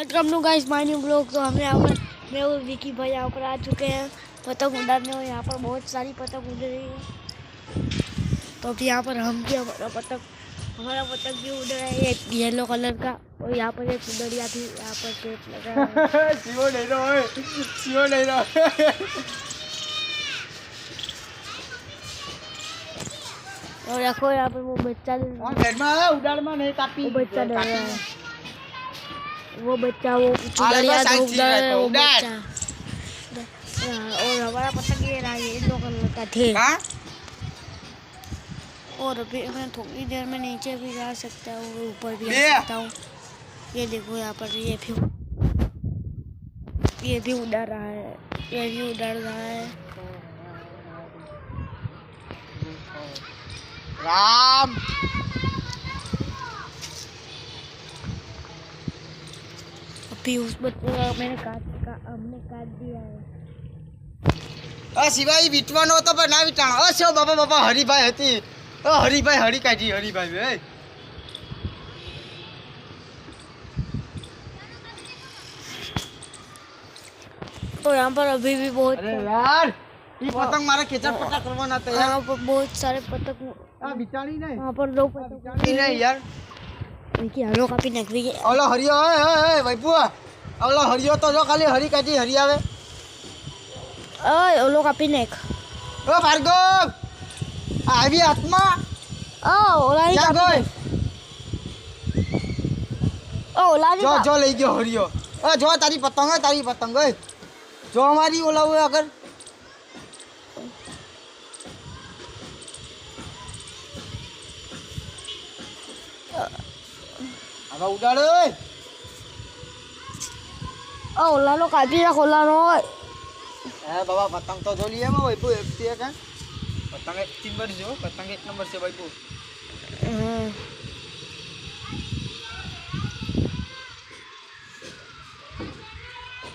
Welcome to guys my new blog. तो हम यहाँ पर मैं और विकी भाई यहाँ पर आ चुके हैं पतंग उड़ाने, और यहाँ पर बहुत सारी पतंग उड़ रही है। तो अभी यहाँ पर हम भी हमारा पतंग भी उड़ रहा है, एक येलो कलर का। और यहाँ पर एक सुंदरिया थी, यहाँ पर टेप लगा है। सीओ नहीं रहा और देखो यहाँ पर वो बच्चा उड़ान में नहीं कापी वो बच्चा डर रहा है, वो बच्चा वो सुंदरिया तो उड़ रहा है वो बच्चा। और हमारा पतंग ये रहा है, येलो कलर का थे। और अभी मैं थोड़ी देर में नीचे भी जा सकता हूँ, ऊपर भी आ सकता हूँ। ये देखो यहाँ पर ये भी उड़ा रहा है, ये भी उड़ रहा है। राम अभी उस बच्चे का हमने काट दिया है। सिवाय वीटવાનો હતો પણ ના વીટાણો શો બાપા હરિભાઈ હતી હરિભાઈ હરી કાઢી હરિભાઈ એ तो यहाँ पर अभी भी बहुत अरे यार ये पतंग मारे खेचर पटा करवाना था यार। यहाँ पर बहुत सारे पतंग बिचारी नहीं यहाँ पर दो पतंग नहीं यार इनकी हलो कापी नकली है। ओलो हरियो ए भाई बुआ ओलो हरियो तो जो खाली हरी काटी हरी आवे ओए ओलो कापी नेक ओ भार्गव आवी आत्मा ओ ओलानी क्या कापी गई ओ ओलानी जो ले गयो हरियो ओ जो तारी पतंग है जो हमारी ओला हुए अगर अब उड़ाड़े ओ ओलानो कापी रख ओलानो। ए बाबा पतंग तो जो लिए भाई पू एक है पतंग एक 3 बार जो पतंग 1 नंबर से भाई पू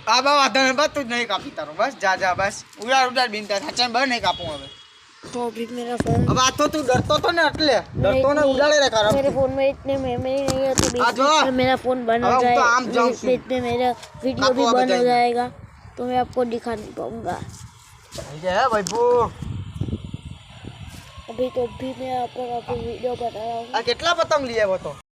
अब आधा बस तू नहीं कापी तारो बस जा बस उड़ाड़ बिनता सच्चा बस नहीं कापूं अब तो अभी मेरा फोन अब आ तो तू डरतो तो ने એટલે डरतो ने उड़ाड़े रे कर मेरे फोन में इतने मेमोरी नहीं है, तो बीच में मेरा फोन बंद हो अब तो आम जाएगा, जाऊं बीच में मेरा वीडियो भी बंद हो जाएगा, तो मैं आपको दिखा नहीं पाऊंगा। ये है भाई बू अभी मैं आपको वीडियो बता रहा हूँ। आ कितना पतंग लिए वो तो